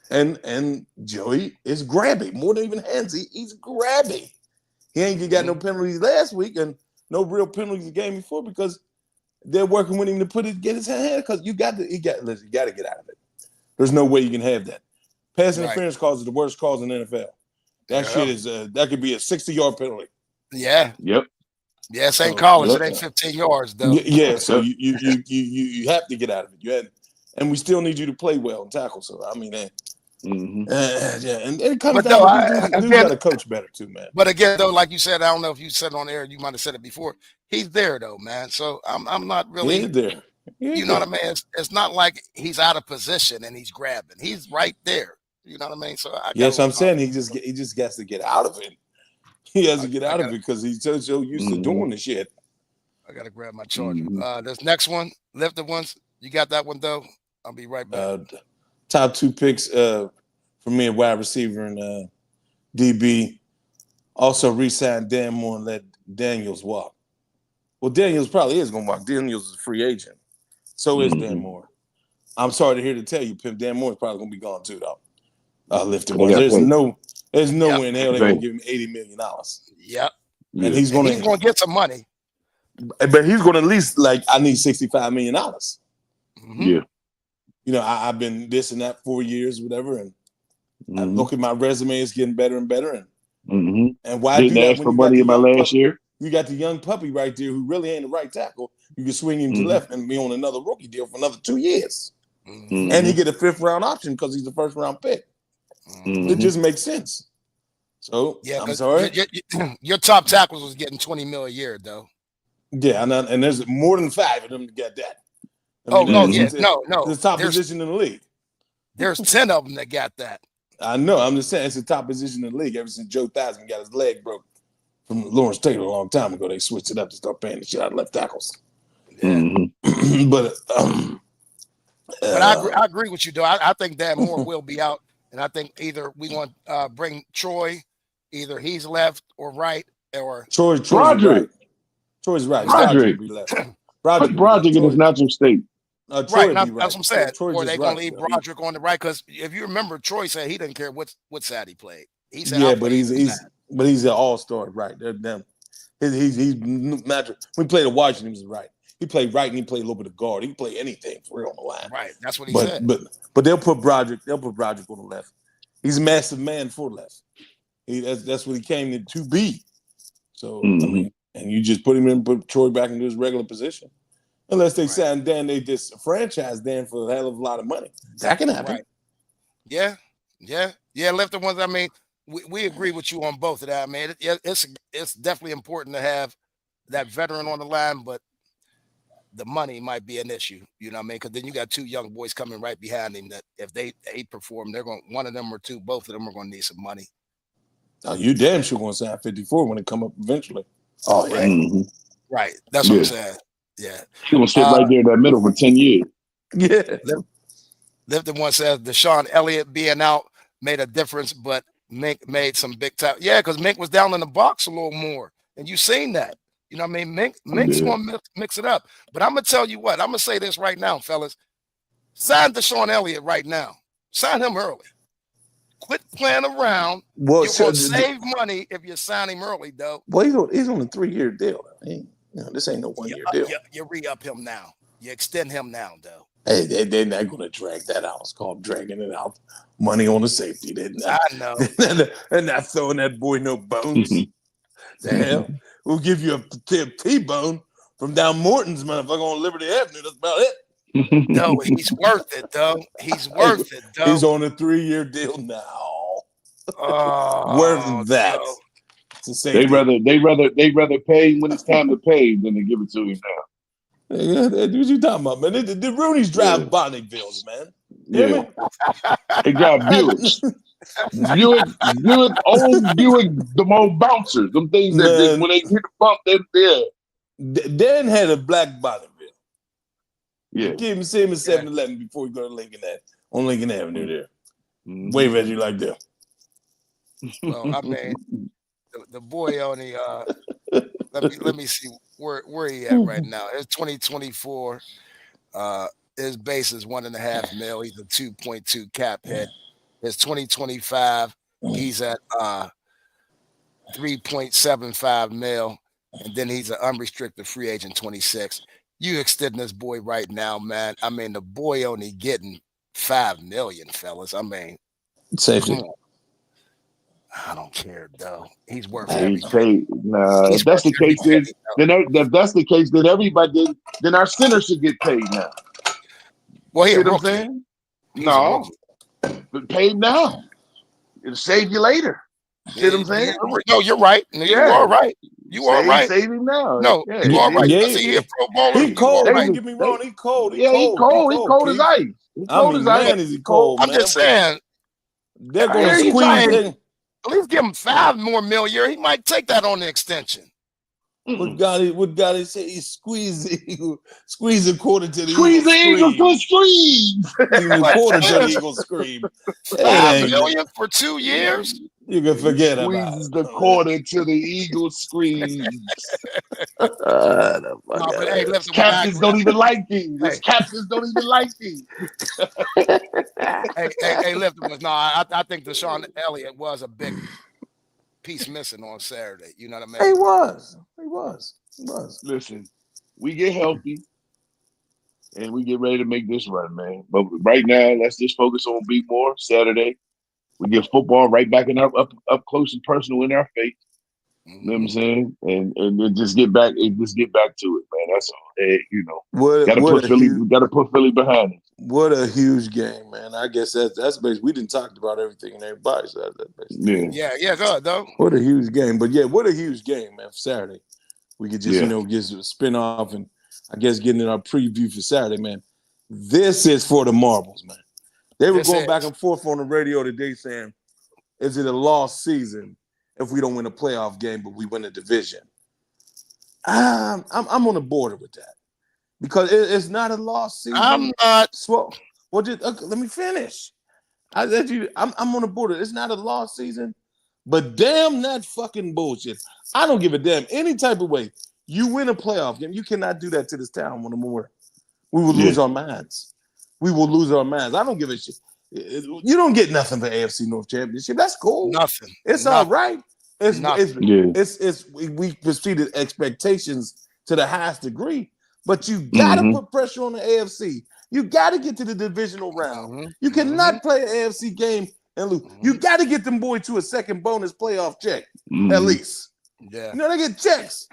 And Joey is grabby more than even handsy. He's grabby. He ain't got no penalties last week and no real penalties the game before because they're working with him to get his hand because you got to get out of it. There's no way you can have that. Pass interference calls are the worst calls in the NFL. That shit is that could be a 60-yard penalty. Yeah. Yep. Yeah, St. College, it ain't 15 yards though. Yeah, so you have to get out of it. And we still need you to play well and tackle. So I mean, and it comes down to dudes got to coach better too, man. But again, though, like you said, I don't know if you said it on air. You might have said it before. He's there though, man. So I'm not really. He's there. You know what I mean? It's not like he's out of position and he's grabbing. He's right there. You know what I mean? So I'm saying he just has to get out of it. He has to get out of it because he's so used to doing the shit. I gotta grab my charger. This next one, lifted ones. You got that one though. I'll be right back. Top 2 picks for me at wide receiver and DB. Also re-signed Dan Moore and let Daniels walk. Well, Daniels probably is going to walk. Daniels is a free agent. So is Dan Moore. I'm sorry to hear to tell you, Pimp, Dan Moore is probably going to be gone too, though. Lifted ones. There's no way in hell they're going to give him $80 million. Yep. And he's going to get some money. But he's going to at least, I need $65 million. Yeah. I've been this and that 4 years, whatever, and I look at my resume; it's getting better and better. And why didn't ask for money in my last year? You got the young puppy right there who really ain't the right tackle. You can swing him to left and be on another rookie deal for another 2 years, and he get a 5th round option because he's a 1st round pick. It just makes sense. So Yeah, I'm because sorry. your top tackles was getting $20 million a year, though. Yeah, and there's more than 5 of them to get that. I mean, Oh Mhm. yeah, it's no, the top There's position in the league. 10 of them that got that. I know. I'm just saying it's the top position in the league. Ever since Joe Theismann got his leg broke from Lawrence Taylor a long time ago, they switched it up to start paying the shit out of left tackles. Yeah. Mhm. But But I agree with you, though. I think Dan Moore will be out, and I think either we want to bring Troy, either he's left or right, or Troy's Broderick. right. Troy's right. Broderick. Broderick will be left. Put Broderick will be Broderick left. in his natural state. Troy right. will Now, be that's right. what I'm saying. Troy's Or they just gonna right. leave Broderick on the right, because if you remember, Troy said he didn't care what side he played. He said, Yeah, I'll but play he's an all-star, right? They're them. He's magic. When he played at Washington, he was right. He played right and he played a little bit of guard. He can play anything for real on the line. right. That's what he said. But they'll put Broderick on the left. He's a massive man for left. That's what he came to be. So I Mhm. mean, and you just put Troy back into his regular position. Unless they Right. sign Dan, they just franchise Dan for a hell of a lot of money. That can happen. Right. Yeah. Left the ones. I mean, we agree with you on both of that. I mean, it's definitely important to have that veteran on the line, but the money might be an issue. You know what I mean? Because then you got 2 young boys coming right behind him that if they perform, they're going, one of them or 2, both of them are going to need some money. Oh, you damn sure gonna sign 54 when it come up eventually. Oh yeah. Mhm. Right. That's what I'm saying. Yeah. He's gonna sit right there in that middle for 10 years. Yeah. Lifton one says Deshaun Elliott being out made a difference, but Mink made some big time. Yeah, because Mink was down in the box a little more, and you seen that. You know what I mean? Mink's gonna mix it up. But I'm gonna tell you what. I'm gonna say this right now, fellas. Sign Deshaun Elliott right now. Sign him early. Quit playing around. Well, You're gonna save money if you sign him early, though. Well, he's on a 3-year deal. This ain't no 1-year deal. You re-up him now. You extend him now, though. Hey, they're not gonna drag that out. It's called dragging it out. Money on the safety. I know. They're not throwing that boy no bones. The hell? We'll give you a T-bone from down Morton's motherfucker on Liberty Avenue. That's about it. No, he's worth it, though. He's worth it, though. He's on a 3-year deal now. Worth that. No. They rather pay when it's time to pay than to give it to him now. Yeah, what you talking about, man? The Rooney's drive Bonnievilles, man. Yeah. They drive Buicks. Buick, old Buick, the old bouncers. Them things that when they hit the bump, they're Dan had a black Bonneville. Yeah. You can't even see him at 7-Eleven before you go to Lincoln Avenue there. Wave at you like that. Well, I mean, the boy only let me see where he at right now. It's 2024. His base is $1.5 million. He's a 2.2 cap hit. It's 2025. He's at 3.75 mil, and then he's an unrestricted free agent 26. You extending this boy right now, man. I mean, the boy only getting $5 million, fellas. I mean, Safety. come on. I don't care though. He's worth he's everything. paid. Nah, if that's the case, if that's the case, then everybody then our center should get paid now. Well, You know what I'm saying? No, but paid now. It'll save you later. You know what I'm saying? No, you're right. You are right. You are right. Save him now. No, you are right. Yeah. He a pro bowler. He cold. Right. Don't get me wrong. He cold. He cold. He cold as ice. He cold as ice. Man, is he cold? I'm just saying. They're going to squeeze. At least give him $5 more million a year. He might take that on the extension. What God he say? He squeeze a quarter to the squeeze the Eagles to squeeze a quarter to the Eagles scream. $5 million for 2 years. You can forget about it. The quarter to the Eagles screams. Captains don't even like him. Captains don't even like him. hey, Lifton, no, I think Deshaun Elliott was a big piece missing on Saturday. You know what I mean? He was. Listen, we get healthy and we get ready to make this run, man. But right now, let's just focus on Beat More Saturday. We get football right back in up close and personal in our face. You know what I'm saying? And then just get back to it, man. That's all. Gotta put Philly behind us. What a huge game, man. I guess that's basically, we didn't talk about everything and everybody. So that's basically. Yeah, go ahead, though. What a huge game. But yeah, what a huge game, man, for Saturday. We could just, get a spin off and I guess getting in our preview for Saturday, man. This is for the marbles, man. They were going back and forth on the radio today saying, is it a lost season if we don't win a playoff game, but we win a division? I'm on the border with that because it's not a lost season. I'm not. Well, just let me finish. I'm on the border. It's not a lost season, but damn that fucking bullshit. I don't give a damn any type of way. You win a playoff game, you cannot do that to this town no more. We will lose our minds. We will lose our minds. I don't give a shit. You don't get nothing for AFC North Championship. That's cool. Nothing. It's nothing. all right. We preceded expectations to the highest degree, but you gotta put pressure on the AFC. You gotta get to the divisional round. You cannot play an AFC game and lose. You gotta get them boys to a second bonus playoff check at least. Yeah, they get checks.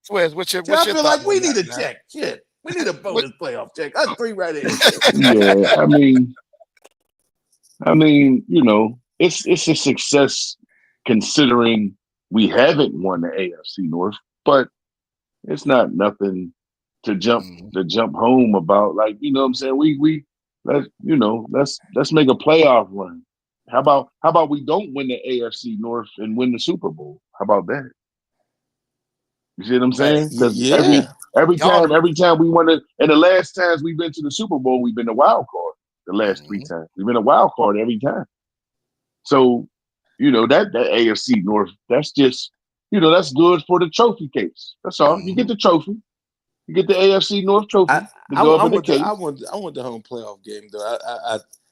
What's your I feel like we need a check. Shit, we need a bonus playoff check. That's 3 right here. Yeah, I mean, it's a success considering we haven't won the AFC North, but it's not nothing to jump home about. Like, you know what I'm saying? Let's make a playoff run. How about we don't win the AFC North and win the Super Bowl? How about that? You see what I'm saying? Because every time we won it, and the last times we've been to the Super Bowl, we've been a wild card. The last 3 times we've been a wild card every time. So, that AFC North, that's just, that's good for the trophy case. That's all. You get the trophy. You get the AFC North trophy. I want the home playoff game though.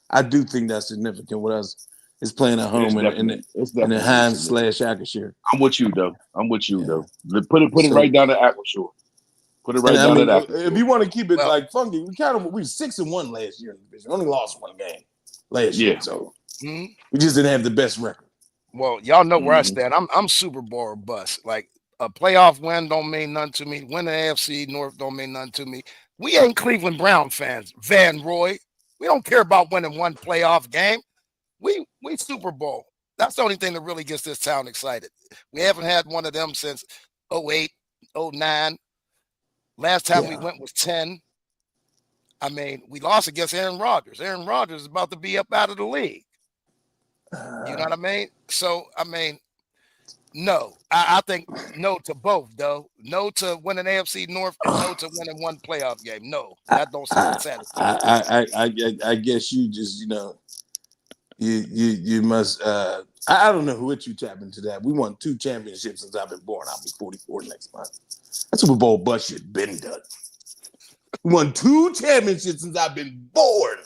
I do think that's significant. What else is playing at home in the Heinz/Acrisure. I'm with you though. Put it right down to Acrisure. Put it right down to Acrisure. If you want to keep it like funky, we were 6-1 last year in the division. Only lost 1 game last year, so we just didn't have the best record. Well, y'all know where I stand. I'm Super Bowl or bust. Like, a playoff win don't mean nothing to me. Win the AFC North don't mean nothing to me. We ain't Cleveland Brown fans, Van Roy. We don't care about winning 1 playoff game. We Super Bowl. That's the only thing that really gets this town excited. We haven't had one of them since 08, 09. Last time we went was 10. I mean, we lost against Aaron Rodgers. Aaron Rodgers is about to be up out of the league. You know what I mean? So, I mean, no. I think no to both, though. No to winning AFC North and no to winning 1 playoff game. No, that don't sound satisfying. I guess you just, you must. I don't know what you tap into that. We won 2 championships since I've been born. I'll be 44 next month. That Super Bowl bust shit been done. We won 2 championships since I've been born.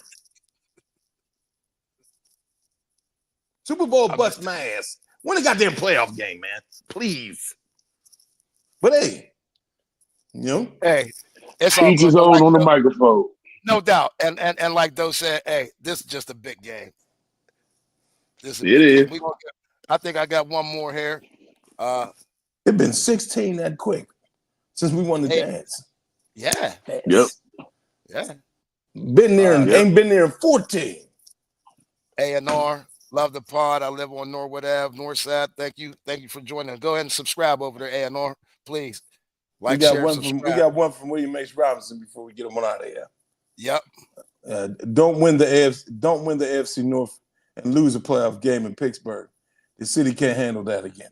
Super Bowl bust my ass. Win a goddamn playoff game, man. Please. But hey, Hey, it's all each his own on the microphone. No doubt. And like Doe said, hey, this is just a big game. It is. I think I got one more here. It's been 16 that quick since we won the dance. Yeah. Yep. Yeah. Been there and ain't been there in 14. A&R. Love the pod. I live on Norwood Ave, Northside. Thank you for joining. Go ahead and subscribe over there, A&R, please. We got one from William H. Robinson before we get him on out of here. Yep. Don't win the AFC North and lose a playoff game in Pittsburgh. The city can't handle that again.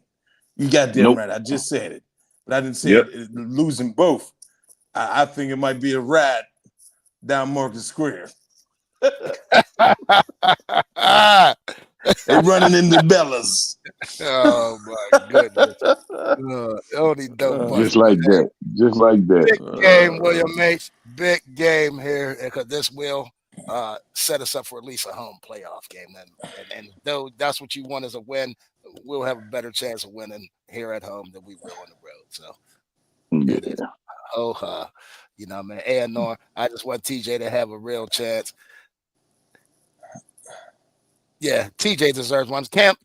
You goddamn right. I just said it, but I didn't say it. Losing both. I think it might be a ride down Market Square. They're running into Bellas. Oh my goodness! Only dope. Just like that. Big game, William H. Big game here, because this will set us up for at least a home playoff game. And though that's what you want as a win, we'll have a better chance of winning here at home than we will on the road. So, man, A&R. I just want TJ to have a real chance. Yeah, TJ deserves one. Cam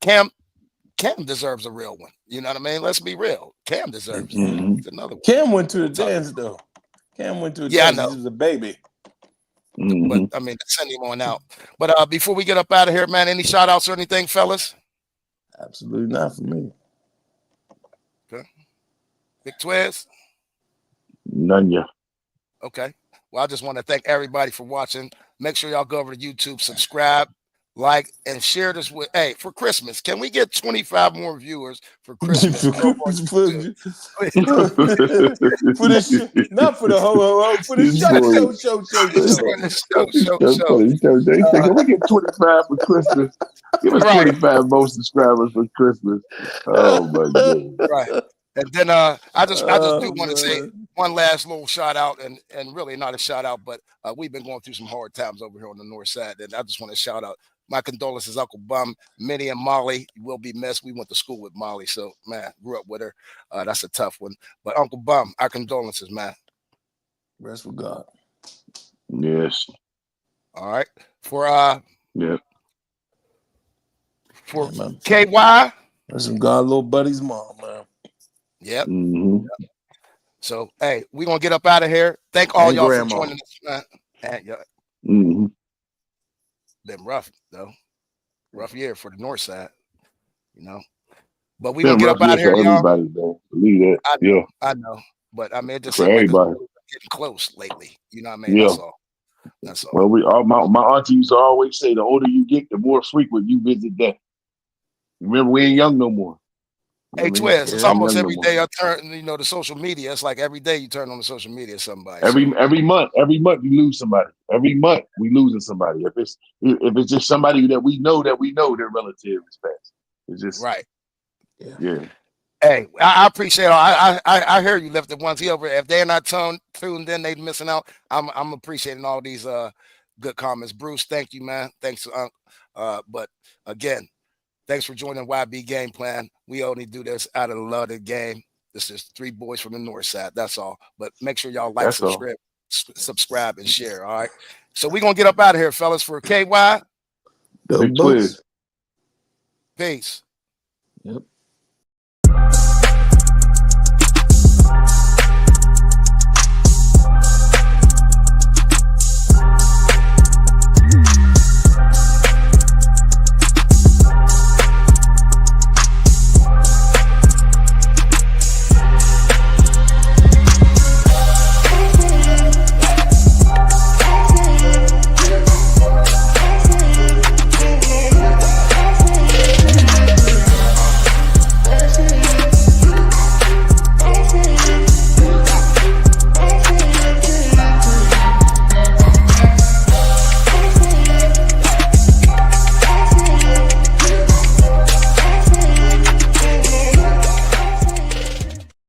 deserves a real one. You know what I mean? Let's be real. Cam deserves another one. Cam went to the dance though. Cam went to a dance. I know. He was a baby. But Mhm. I mean, send him on out. But before we get up out of here, man, any shout outs or anything, fellas? Absolutely not for me. Okay. Big Twiz. None ya. Okay. Well, I just want to thank everybody for watching. Make sure y'all go over to YouTube, subscribe, like, and share this with. Hey, for Christmas, can we get 25 more viewers for Christmas? for this, not for the ho, for the This boy. show. They say, can we get 25 for Christmas? Give us Right. 25 more subscribers for Christmas. Oh my God. Right. And then I just do want to say man. one last little shout out, and really not a shout out, but we've been going through some hard times over here on the north side, and I just want to shout out my condolences, Uncle Bum, Minnie, and Molly. You will be missed. We went to school with Molly, so man, grew up with her. That's a tough one. But Uncle Bum, our condolences, man. Rest with God. Yes. All right. For Yeah. Man. KY. Rest with God, little buddy's mom, man. Yep. Mm-hmm. So hey, we're gonna get up out of here. Thank all And y'all grandma. for joining us, man. And, Mm-hmm. been rough though. Rough year for the north side, you know. But we Been gonna get rough up out of year here, for y'all. everybody, man. Believe that. I know. But I mean, it just For seems like it's everybody. getting close lately. You know what I mean? Yeah. That's all. That's all. Well, my auntie used to always say, the older you get, the more frequent you visit death. Remember, we ain't young no more. Hey, I mean, Twiz, it's yeah, almost young every no day more. I turn, the social media. It's like every day you turn on the social media somebody. Every month we lose somebody. Every month we losing somebody. If it's just somebody that we know their relative is passed. It's just right. Yeah. Hey, I appreciate all. I hear you lifted ones here over. If they're not tuned in, they missing out. I'm appreciating all these good comments. Bruce, thank you, man. Thanks, but again, thanks for joining YB Game Plan. We only do this out of the love of the game. This is three boys from the north side. That's all. But make sure y'all like, subscribe, and share. All right. So we're gonna get up out of here, fellas. For KY. Go Big Bucks. Twiz. Peace. Yep.